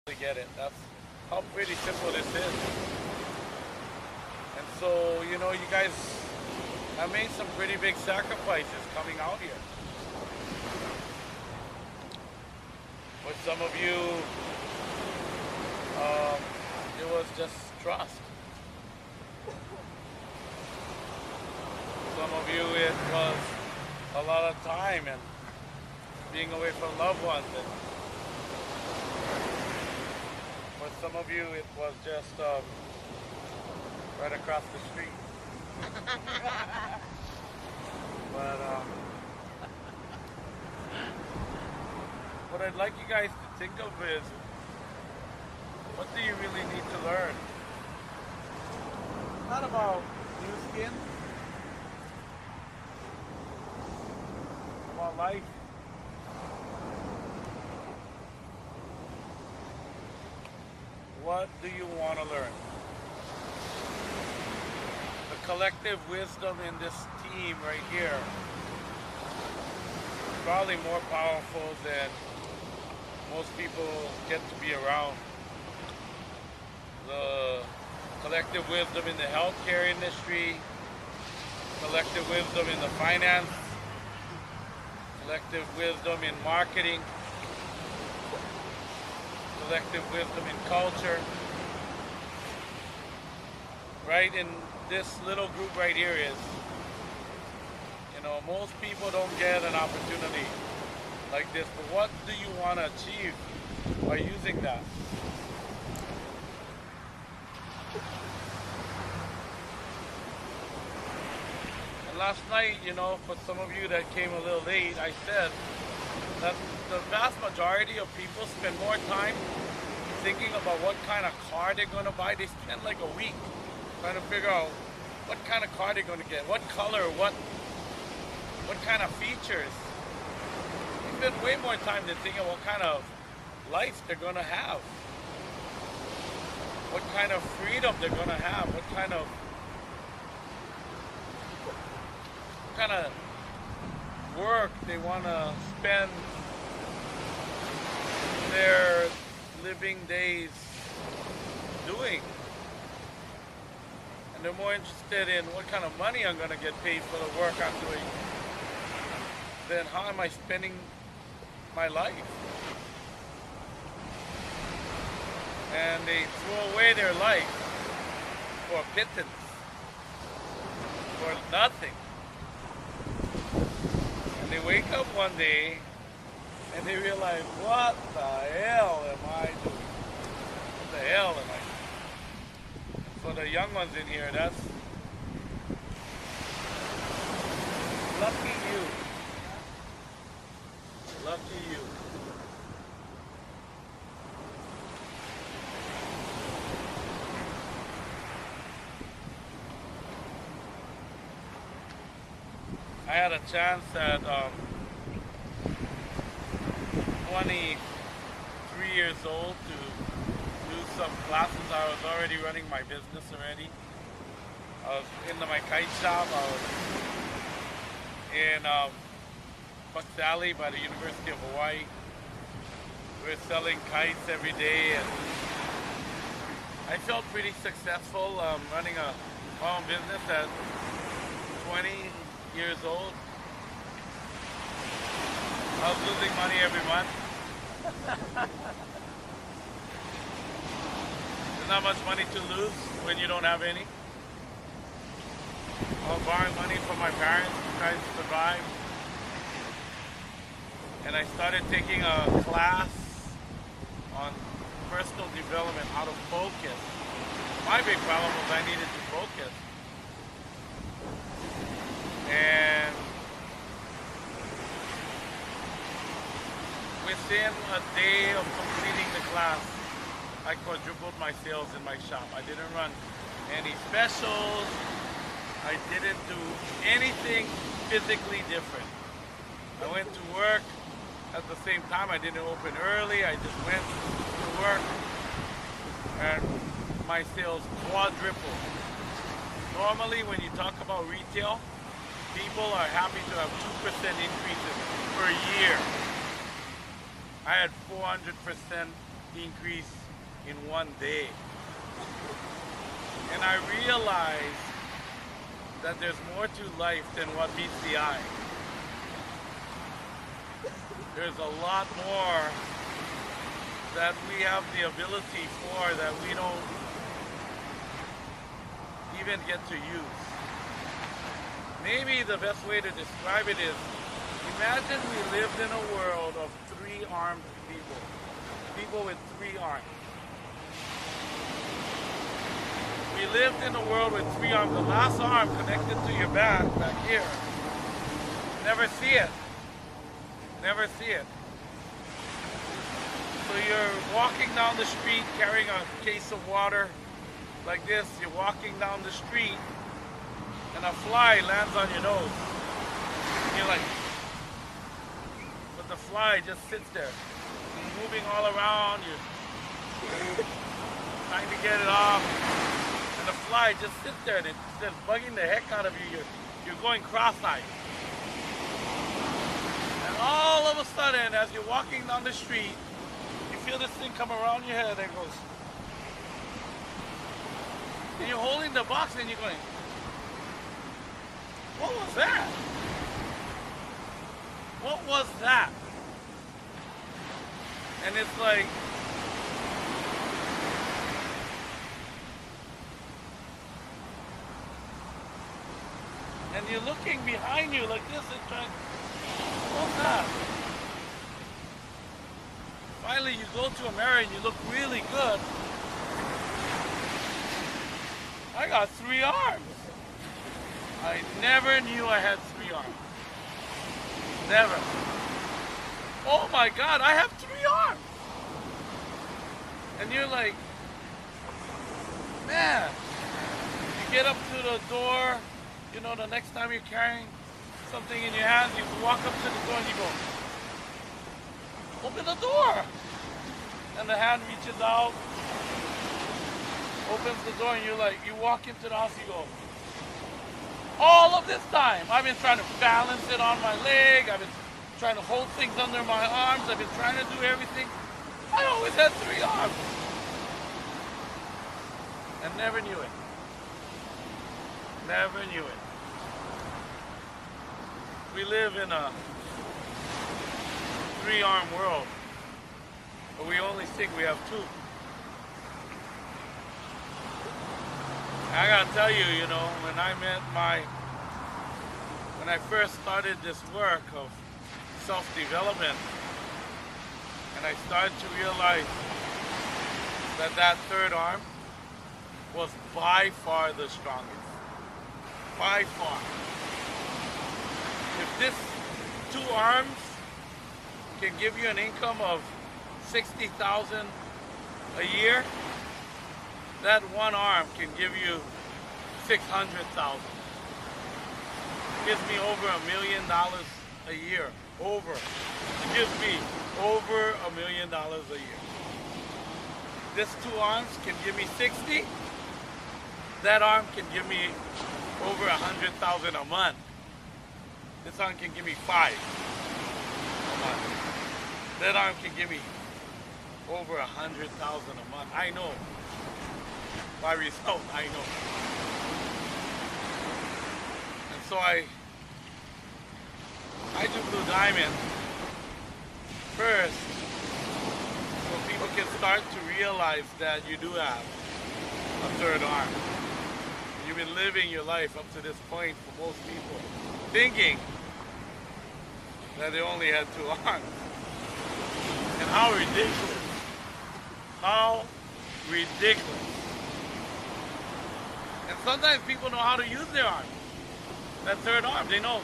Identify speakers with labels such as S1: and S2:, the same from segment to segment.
S1: Get it. That's how pretty simple this is. And so, you guys have made some pretty big sacrifices coming out here. For some of you, it was just trust. Some of you, it was a lot of time and being away from loved ones. And for some of you, it was just right across the street. But what I'd like you guys to think of is, what do you really need to learn? Not about new skin, about life. What do you want to learn? The collective wisdom in this team right here is probably more powerful than most people get to be around. The collective wisdom in the healthcare industry, collective wisdom in the finance, collective wisdom in marketing, collective wisdom in culture. Right in this little group right here is, most people don't get an opportunity like this, but what do you want to achieve by using that? And last night, for some of you that came a little late, I said that the vast majority of people spend more time thinking about what kind of car they're going to buy. They spend like a week trying to figure out what kind of car they're going to get, what color, what kind of features. They spend way more time than thinking what kind of life they're going to have, what kind of freedom they're going to have, what kind of work they want to spend their living days doing. And they're more interested in what kind of money I'm going to get paid for the work I'm doing than how am I spending my life. And they throw away their life for a pittance, for nothing. And they wake up one day and they realize, what the hell am I doing? What the hell am I doing? For the young ones in here, that's lucky you. Lucky you. I had a chance at 23 years old to do some classes. I was already running my business already. I was into my kite shop. I was in Bucks Valley by the University of Hawaii. We were selling kites every day, and I felt pretty successful running my own business at 20 years old. I was losing money every month. There's not much money to lose when you don't have any. I was borrowing money from my parents to try to survive. And I started taking a class on personal development, how to focus. My big problem was I needed to focus. And within a day of completing the class, I quadrupled my sales in my shop. I didn't run any specials. I didn't do anything physically different. I went to work at the same time. I didn't open early. I just went to work and my sales quadrupled. Normally when you talk about retail, people are happy to have 2% increases per year. I had 400% increase in one day. And I realized that there's more to life than what meets the eye. There's a lot more that we have the ability for that we don't even get to use. Maybe the best way to describe it is, imagine we lived in a world of three-armed people. People with three arms. We lived in a world with three arms. The last arm connected to your back here. Never see it. Never see it. So you're walking down the street carrying a case of water like this. You're walking down the street and a fly lands on your nose. And you're like, but the fly just sits there. You're moving all around. You're trying to get it off. And the fly just sits there and it's just bugging the heck out of you. You're going cross-eyed. And all of a sudden, as you're walking down the street, you feel this thing come around your head and it goes. And you're holding the box and you're going, what was that? What was that? And it's like, and you're looking behind you like this and trying, what's that? Finally, you go to a mirror and you look really good. I got three arms. I never knew I had three arms. Never. Oh my God, I have three arms. And you're like, man, you get up to the door, you know, the next time you're carrying something in your hands, you walk up to the door and you go, open the door. And the hand reaches out, opens the door, and you're like, you walk into the house, you go, all of this time, I've been trying to balance it on my leg, I've been trying to hold things under my arms, I've been trying to do everything. I always had three arms. And never knew it. Never knew it. We live in a three-arm world, but we only think we have two. I gotta tell you, you know, when I first started this work of self-development, and I started to realize that that third arm was by far the strongest. By far. If this two arms can give you an income of $60,000 a year, that one arm can give you $600,000. Gives me over $1 million a year. Over. It gives me over $1 million a year. This two arms can give me 60. That arm can give me over 100,000 a month. This arm can give me 5 a month. That arm can give me over 100,000 a month. I know. By result, I know. And so I do Blue Diamond first so people can start to realize that you do have a third arm. You've been living your life up to this point for most people, thinking that they only had two arms. And how ridiculous. How ridiculous. And sometimes people know how to use their arm. That third arm, they know.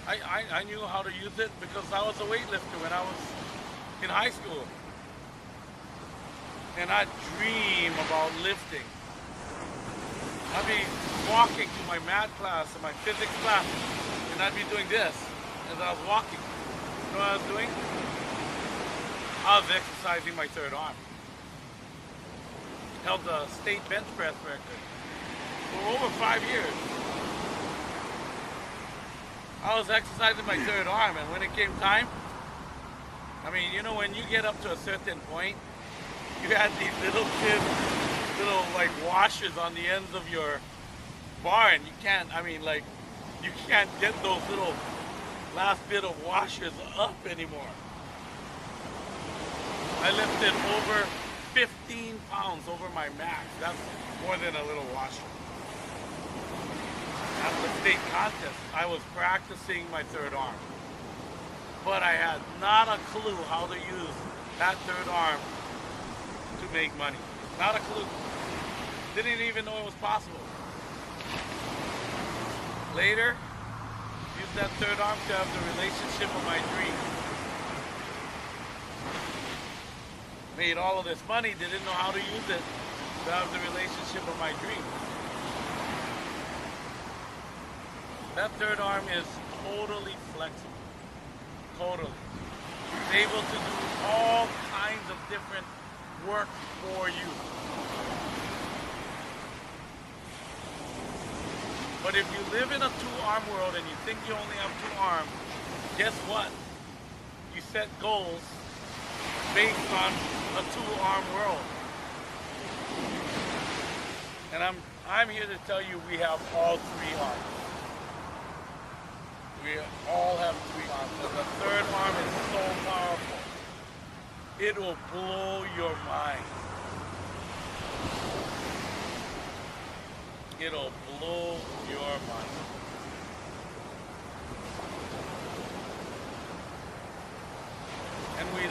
S1: I knew how to use it because I was a weightlifter when I was in high school. And I dream about lifting. I'd be walking to my math class or my physics class, and I'd be doing this as I was walking. You know what I was doing? I was exercising my third arm. Held the state bench press record for over 5 years. I was exercising my third arm, and when it came time, I mean, you know, when you get up to a certain point, you had these little thin, little like washers on the ends of your bar, and you can't. I mean, like, you can't get those little last bit of washers up anymore. I lifted over 15 pounds over my max. That's more than a little washer. At the state contest, I was practicing my third arm, but I had not a clue how to use that third arm to make money. Not a clue. Didn't even know it was possible. Later, used that third arm to have the relationship of my dreams. Made all of this money, didn't know how to use it to have the relationship of my dreams. That third arm is totally flexible. Totally. It's able to do all kinds of different work for you. But if you live in a two-arm world and you think you only have two arms, guess what? You set goals based on a two-arm world. And I'm here to tell you we have all three arms. We all have three arms. And the third arm is so powerful. It will blow your mind. It'll blow your mind. And we